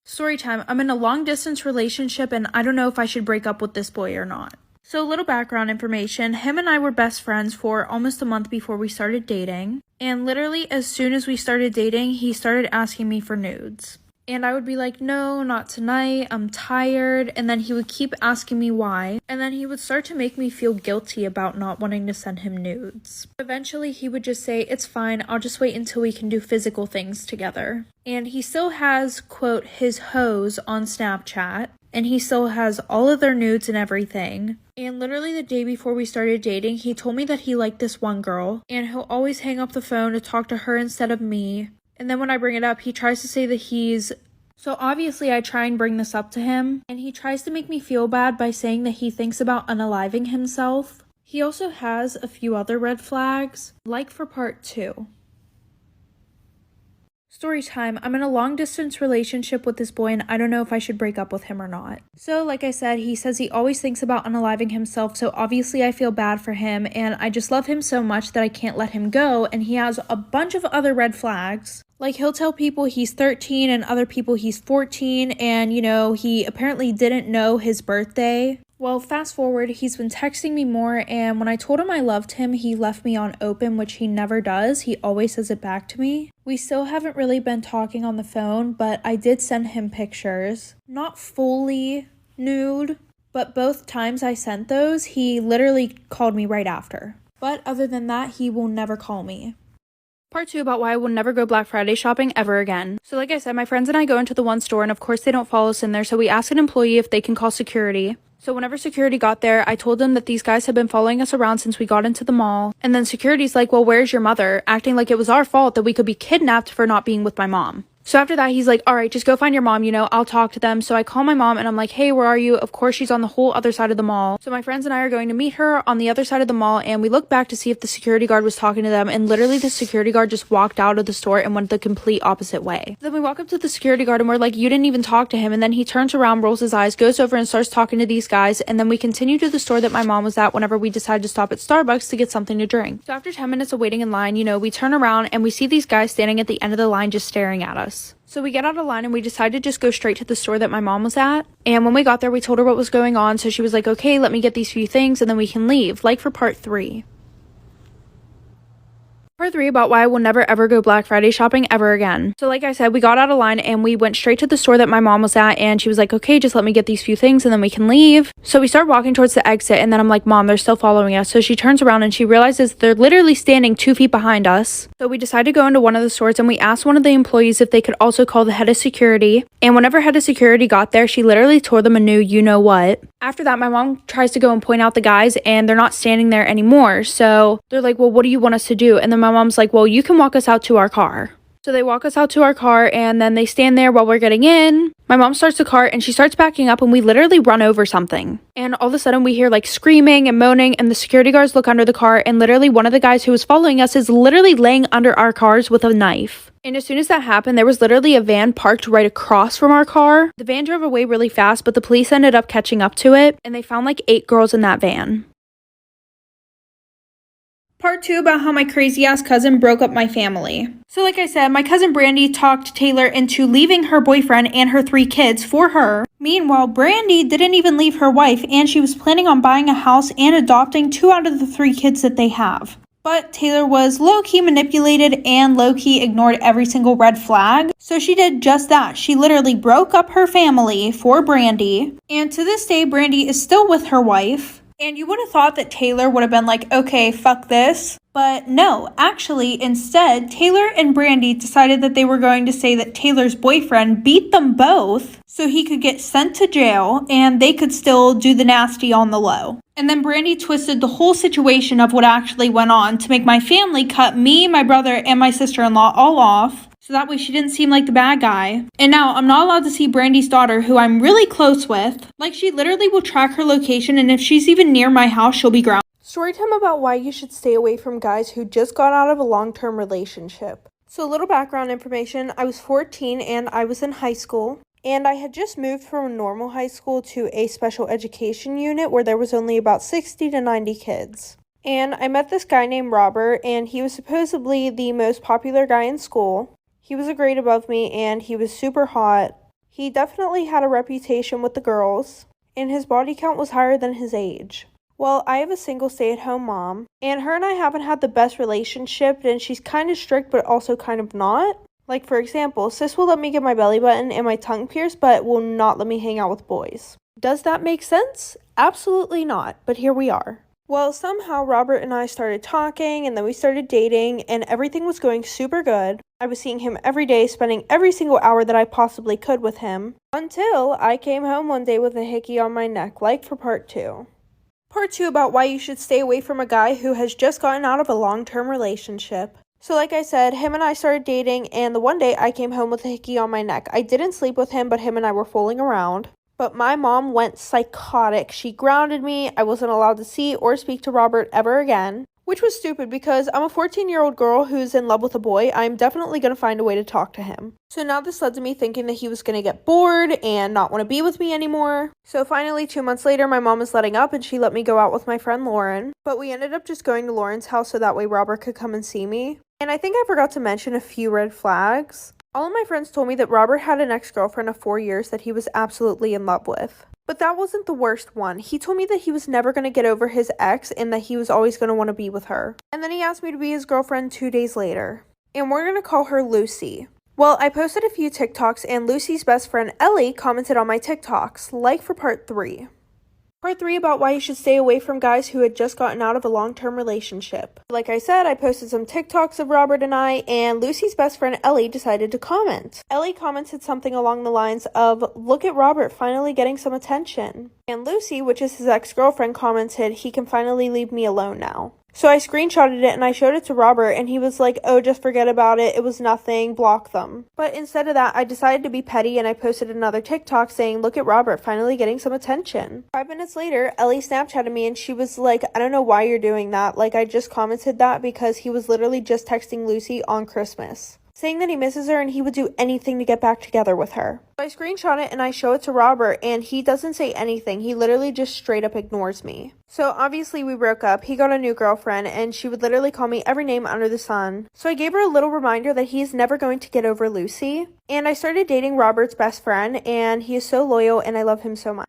Story time. I'm in a long distance relationship and I don't know if I should break up with this boy or not. So a little background information. Him and I were best friends for almost a month before we started dating. And literally as soon as we started dating, he started asking me for nudes. And I would be like, no, not tonight, I'm tired. And then he would keep asking me why. And then he would start to make me feel guilty about not wanting to send him nudes. Eventually he would just say, it's fine, I'll just wait until we can do physical things together. And he still has, quote, his hoes on Snapchat. And he still has all of their nudes and everything. And literally the day before we started dating, he told me that he liked this one girl. And he'll always hang up the phone to talk to her instead of me. And then when I bring it up, he tries to say that So obviously I try and bring this up to him. And he tries to make me feel bad by saying that he thinks about unaliving himself. He also has a few other red flags, like for part 2. Story time. I'm in a long distance relationship with this boy and I don't know if I should break up with him or not. So like I said, he says he always thinks about unaliving himself, so obviously I feel bad for him and I just love him so much that I can't let him go, and he has a bunch of other red flags. Like he'll tell people he's 13 and other people he's 14, and he apparently didn't know his birthday. Well, fast forward, he's been texting me more, and when I told him I loved him, he left me on open, which he never does. He always says it back to me. We still haven't really been talking on the phone, but I did send him pictures. Not fully nude, but both times I sent those, he literally called me right after. But other than that, he will never call me. Part 2 about why I will never go Black Friday shopping ever again. So like I said, my friends and I go into the one store, and of course they don't follow us in there, so we asked an employee if they can call security. So whenever security got there, I told them that these guys had been following us around since we got into the mall. And then security's like, well, where's your mother? Acting like it was our fault that we could be kidnapped for not being with my mom. So after that, he's like, all right, just go find your mom, I'll talk to them. So I call my mom and I'm like, hey, where are you? Of course, she's on the whole other side of the mall. So my friends and I are going to meet her on the other side of the mall, and we look back to see if the security guard was talking to them, and literally the security guard just walked out of the store and went the complete opposite way. Then we walk up to the security guard and we're like, you didn't even talk to him. And then he turns around, rolls his eyes, goes over and starts talking to these guys. And then we continue to the store that my mom was at whenever we decided to stop at Starbucks to get something to drink. So after 10 minutes of waiting in line, we turn around and we see these guys standing at the end of the line just staring at us. So we get out of line and we decided to just go straight to the store that my mom was at. And when we got there, we told her what was going on. So she was like, okay, let me get these few things and then we can leave, like for part 3. Part 3 about why I will never ever go Black Friday shopping ever again. So like I said, we got out of line and we went straight to the store that my mom was at, and she was like, okay, just let me get these few things and then we can leave. So we start walking towards the exit, and then I'm like, Mom, they're still following us. So she turns around and she realizes they're literally standing 2 feet behind us. So we decided to go into one of the stores and we asked one of the employees if they could also call the head of security. And whenever head of security got there, she literally tore them a new you-know-what. After that, my mom tries to go and point out the guys, and they're not standing there anymore. So they're like, well, what do you want us to do? And then my mom's like, well, you can walk us out to our car. So they walk us out to our car, and then they stand there while we're getting in. My mom starts the car and she starts backing up, and we literally run over something. And all of a sudden we hear like screaming and moaning, and the security guards look under the car, and literally one of the guys who was following us is literally laying under our cars with a knife. And as soon as that happened, there was literally a van parked right across from our car. The van drove away really fast, but the police ended up catching up to it, and they found like 8 girls in that van. Part 2 about how my crazy ass cousin broke up my family. So like I said, my cousin Brandy talked Taylor into leaving her boyfriend and her 3 kids for her. Meanwhile, Brandy didn't even leave her wife, and she was planning on buying a house and adopting 2 out of the 3 kids that they have. But Taylor was low-key manipulated and low-key ignored every single red flag. So she did just that. She literally broke up her family for Brandy. And to this day, Brandy is still with her wife. And you would have thought that Taylor would have been like, okay, fuck this. But no, actually, instead, Taylor and Brandy decided that they were going to say that Taylor's boyfriend beat them both so he could get sent to jail and they could still do the nasty on the low. And then Brandy twisted the whole situation of what actually went on to make my family cut me, my brother, and my sister-in-law all off. So that way she didn't seem like the bad guy. And now I'm not allowed to see Brandy's daughter, who I'm really close with. Like, she literally will track her location, and if she's even near my house, she'll be grounded. Storytime about why you should stay away from guys who just got out of a long-term relationship. So a little background information. I was 14 and I was in high school. And I had just moved from a normal high school to a special education unit where there was only about 60 to 90 kids. And I met this guy named Robert, and he was supposedly the most popular guy in school. He was a grade above me, and he was super hot. He definitely had a reputation with the girls, and his body count was higher than his age. Well, I have a single stay-at-home mom, and her and I haven't had the best relationship, and she's kind of strict but also kind of not. Like, for example, sis will let me get my belly button and my tongue pierced, but will not let me hang out with boys. Does that make sense? Absolutely not, but here we are. Well, somehow Robert and I started talking, and then we started dating, and everything was going super good. I was seeing him every day, spending every single hour that I possibly could with him, until I came home one day with a hickey on my neck, like for part 2. Part 2 about why you should stay away from a guy who has just gotten out of a long-term relationship. So like I said, him and I started dating, and the one day I came home with a hickey on my neck. I didn't sleep with him, but him and I were fooling around. But my mom went psychotic. She grounded me. I wasn't allowed to see or speak to Robert ever again. Which was stupid because I'm a 14-year-old girl who's in love with a boy. I'm definitely going to find a way to talk to him. So now this led to me thinking that he was going to get bored and not want to be with me anymore. So finally, 2 months later, my mom was letting up and she let me go out with my friend Lauren. But we ended up just going to Lauren's house so that way Robert could come and see me. And I think I forgot to mention a few red flags. All of my friends told me that Robert had an ex-girlfriend of 4 years that he was absolutely in love with. But that wasn't the worst one. He told me that he was never going to get over his ex and that he was always going to want to be with her. And then he asked me to be his girlfriend 2 days later. And we're going to call her Lucy. Well, I posted a few TikToks and Lucy's best friend Ellie commented on my TikToks, like for part 3. Part 3 about why you should stay away from guys who had just gotten out of a long-term relationship. Like I said, I posted some TikToks of Robert and I, and Lucy's best friend Ellie decided to comment. Ellie commented something along the lines of, "Look at Robert finally getting some attention." And Lucy, which is his ex-girlfriend, commented, "He can finally leave me alone now." So I screenshotted it and I showed it to Robert and he was like, "Oh, just forget about it. It was nothing. Block them." But instead of that, I decided to be petty and I posted another TikTok saying, "Look at Robert finally getting some attention." 5 minutes later, Ellie Snapchatted me and she was like, "I don't know why you're doing that. Like, I just commented that because he was literally just texting Lucy on Christmas, saying that he misses her and he would do anything to get back together with her." So I screenshot it and I show it to Robert and he doesn't say anything. He literally just straight up ignores me. So obviously we broke up. He got a new girlfriend and she would literally call me every name under the sun. So I gave her a little reminder that he's never going to get over Lucy. And I started dating Robert's best friend and he is so loyal and I love him so much.